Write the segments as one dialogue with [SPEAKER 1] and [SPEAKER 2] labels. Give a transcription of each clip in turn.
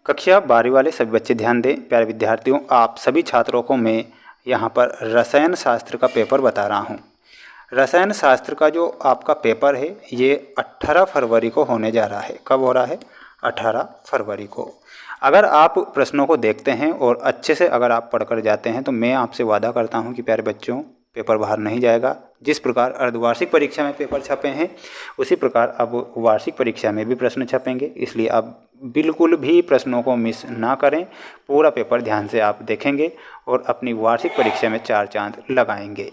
[SPEAKER 1] कक्षा 12 वाले सभी बच्चे ध्यान दें। प्यारे विद्यार्थियों, आप सभी छात्रों को मैं यहाँ पर रसायन शास्त्र का पेपर बता रहा हूँ। रसायन शास्त्र का जो आपका पेपर है ये 18 फरवरी को होने जा रहा है। कब हो रहा है? 18 फरवरी को। अगर आप प्रश्नों को देखते हैं और अच्छे से अगर आप पढ़कर जाते हैं तो मैं आपसे वादा करता हूँ कि प्यारे बच्चों, पेपर बाहर नहीं जाएगा। जिस प्रकार अर्धवार्षिक परीक्षा में पेपर छपे हैं उसी प्रकार अब वार्षिक परीक्षा में भी प्रश्न छपेंगे। इसलिए आप बिल्कुल भी प्रश्नों को मिस ना करें, पूरा पेपर ध्यान से आप देखेंगे और अपनी वार्षिक परीक्षा में 4 चांद लगाएंगे।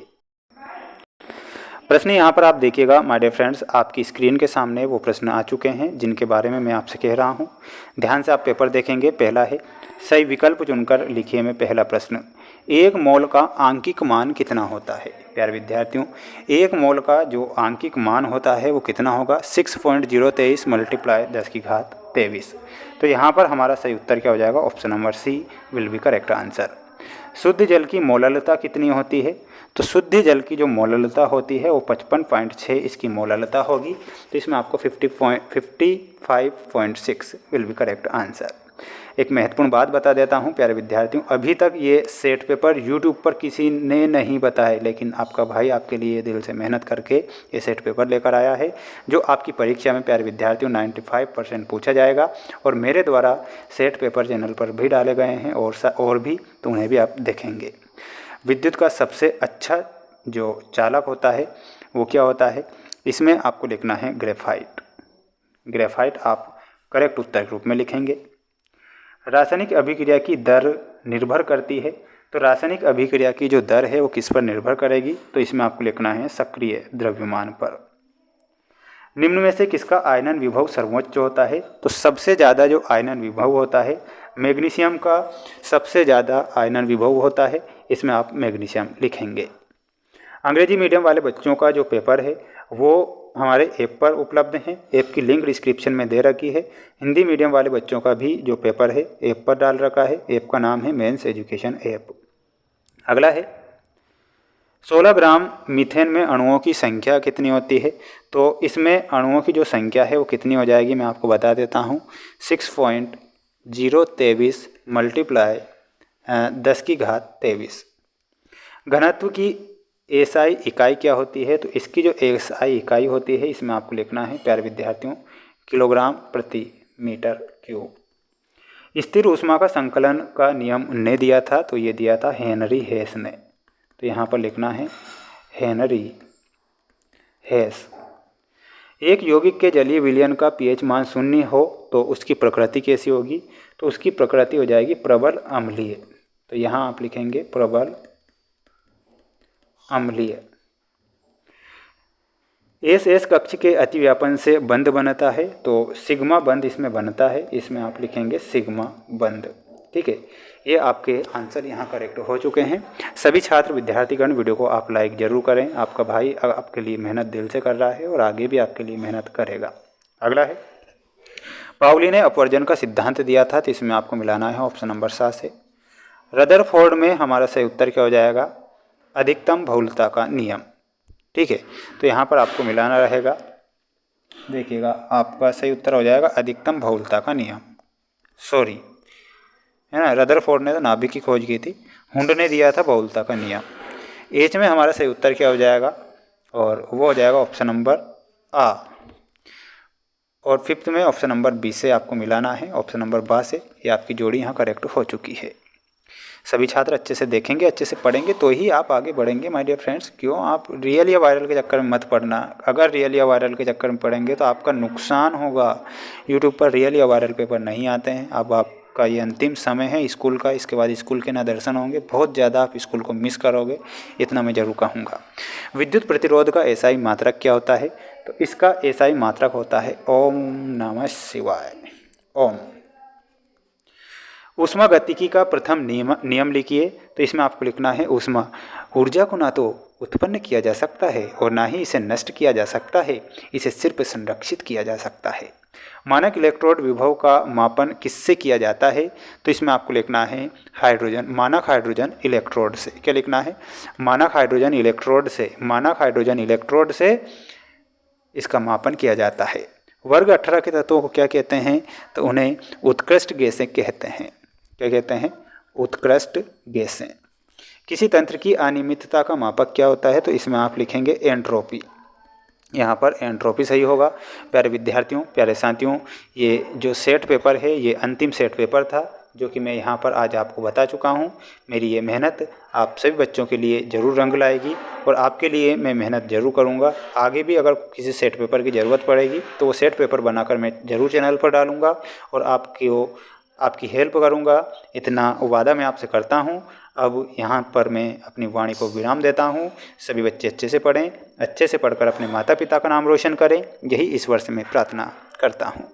[SPEAKER 1] प्रश्न यहाँ पर आप देखिएगा माय डियर फ्रेंड्स, आपकी स्क्रीन के सामने वो प्रश्न आ चुके हैं जिनके बारे में मैं आपसे कह रहा हूँ। ध्यान से आप पेपर देखेंगे। पहला है, सही विकल्प चुनकर लिखिए में पहला प्रश्न, 1 मोल का आंकिक मान कितना होता है? प्यारे विद्यार्थियों, 1 मोल का जो आंकिक मान होता है वो कितना होगा? 6.023 × 10⁻23। तो यहाँ पर हमारा सही उत्तर क्या हो जाएगा? Option number C will be correct answer. शुद्ध जल की मोललता कितनी होती है? तो शुद्ध जल की जो मोललता होती है वो 55.6 इसकी मोललता होगी। तो इसमें आपको 55.6 विल बी करेक्ट आंसर। एक महत्वपूर्ण बात बता देता हूँ प्यारे विद्यार्थियों, अभी तक ये सेट पेपर यूट्यूब पर किसी ने नहीं बताया, लेकिन आपका भाई आपके लिए दिल से मेहनत करके ये सेट पेपर लेकर आया है, जो आपकी परीक्षा में प्यारे विद्यार्थियों 95% पूछा जाएगा। और मेरे द्वारा सेट पेपर चैनल पर भी डाले गए हैं और भी, तो उन्हें भी आप देखेंगे। विद्युत का सबसे अच्छा जो चालक होता है वो क्या होता है? इसमें आपको लिखना है ग्रेफाइट। ग्रेफाइट आप करेक्ट उत्तर के रूप में लिखेंगे। रासायनिक अभिक्रिया की दर निर्भर करती है, तो रासायनिक अभिक्रिया की जो दर है वो किस पर निर्भर करेगी? तो इसमें आपको लिखना है सक्रिय द्रव्यमान पर। निम्न में से किसका आयनन विभव सर्वोच्च होता है? तो सबसे ज़्यादा जो आयनन विभव होता है मैग्नीशियम का सबसे ज़्यादा आयनन विभव होता है। इसमें आप मैग्नीशियम लिखेंगे। अंग्रेजी मीडियम वाले बच्चों का जो पेपर है वो हमारे ऐप पर उपलब्ध है। ऐप की लिंक डिस्क्रिप्शन में दे रखी है। हिंदी मीडियम वाले बच्चों का भी जो पेपर है ऐप पर डाल रखा है। ऐप का नाम है मेंस एजुकेशन ऐप। अगला है, 16 ग्राम मीथेन में अणुओं की संख्या कितनी होती है? तो इसमें अणुओं की जो संख्या है वो कितनी हो जाएगी, मैं आपको बता देता हूँ। 6.023 × 10⁻23। घनत्व की एसआई इकाई क्या होती है? तो इसकी जो एसआई इकाई होती है इसमें आपको लिखना है प्यारे विद्यार्थियों किलोग्राम प्रति मीटर क्यूब। स्थिर ऊष्मा का संकलन का नियम ने दिया था, तो ये दिया था हेनरी हेस ने। तो यहाँ पर लिखना है हेनरी हेस। एक यौगिक के जलीय विलयन का पीएच मान 0 हो तो उसकी प्रकृति कैसी होगी? तो उसकी प्रकृति हो जाएगी प्रबल अम्लीय। तो यहाँ आप लिखेंगे प्रबल अम्लीय। एस कक्ष के अतिव्यापन से बंध बनता है, तो सिग्मा बंध इसमें बनता है। इसमें आप लिखेंगे सिग्मा बंध। ठीक है, ये आपके आंसर यहाँ करेक्ट हो चुके हैं। सभी छात्र विद्यार्थीगण वीडियो को आप लाइक जरूर करें। आपका भाई आपके लिए मेहनत दिल से कर रहा है और आगे भी आपके लिए मेहनत करेगा। अगला है, पाउली ने अपवर्जन का सिद्धांत दिया था, तो इसमें आपको मिलाना है ऑप्शन नंबर 7 से। रदरफोर्ड में हमारा सही उत्तर क्या हो जाएगा? अधिकतम बहुलता का नियम। ठीक है, तो यहाँ पर आपको मिलाना रहेगा। देखिएगा, आपका सही उत्तर हो जाएगा अधिकतम बहुलता का नियम। सॉरी, है ना, रदरफोर्ड ने तो नाभिक की खोज की थी, हुंड ने दिया था बहुलता का नियम। एच में हमारा सही उत्तर क्या हो जाएगा? और वो हो जाएगा ऑप्शन नंबर आ। और 5th में ऑप्शन नंबर बी से आपको मिलाना है ऑप्शन नंबर बा से। ये आपकी जोड़ी यहाँ करेक्ट हो चुकी है। सभी छात्र अच्छे से देखेंगे, अच्छे से पढ़ेंगे तो ही आप आगे बढ़ेंगे माय डियर फ्रेंड्स। क्यों आप रियल या वायरल के चक्कर में मत पढ़ना। अगर रियल या वायरल के चक्कर में पढ़ेंगे तो आपका नुकसान होगा। यूट्यूब पर रियल या वायरल पेपर नहीं आते हैं। अब आपका ये अंतिम समय है स्कूल का, इसके बाद स्कूल के ना दर्शन होंगे, बहुत ज़्यादा आप स्कूल को मिस करोगे, इतना मैं जरूर कहूँगा। विद्युत प्रतिरोध का एसआई मात्रक क्या होता है? तो इसका एसआई मात्रक होता है ओम नमः शिवाय, ओम। ऊष्मा गतिकी का प्रथम नियम लिखिए। तो इसमें आपको लिखना है ऊष्मा ऊर्जा को ना तो उत्पन्न किया जा सकता है और ना ही इसे नष्ट किया जा सकता है, इसे सिर्फ संरक्षित किया जा सकता है। मानक इलेक्ट्रोड विभव का मापन किससे किया जाता है? तो इसमें आपको लिखना है हाइड्रोजन, मानक हाइड्रोजन इलेक्ट्रोड से। क्या लिखना है? मानक हाइड्रोजन इलेक्ट्रोड से। मानक हाइड्रोजन इलेक्ट्रोड से इसका मापन किया जाता है। वर्ग 18 के तत्वों को क्या कहते हैं? तो उन्हें उत्कृष्ट गैसें कहते हैं। क्या कहते हैं? उत्कृष्ट गैसें। किसी तंत्र की अनियमितता का मापक क्या होता है? तो इसमें आप लिखेंगे एंट्रोपी। यहाँ पर एंट्रोपी सही होगा। प्यारे विद्यार्थियों, प्यारे साथियों, ये जो सेट पेपर है ये अंतिम सेट पेपर था जो कि मैं यहाँ पर आज आपको बता चुका हूँ। मेरी ये मेहनत आप सभी बच्चों के लिए ज़रूर रंग लाएगी और आपके लिए मैं मेहनत ज़रूर करूँगा। आगे भी अगर किसी सेट पेपर की ज़रूरत पड़ेगी तो वो सेट पेपर बनाकर मैं ज़रूर चैनल पर डालूँगा और आपकी हेल्प करूँगा। इतना वादा मैं आपसे करता हूँ। अब यहाँ पर मैं अपनी वाणी को विराम देता हूँ। सभी बच्चे अच्छे से पढ़ें, अच्छे से पढ़कर अपने माता पिता का नाम रोशन करें, यही ईश्वर से मैं प्रार्थना करता हूँ।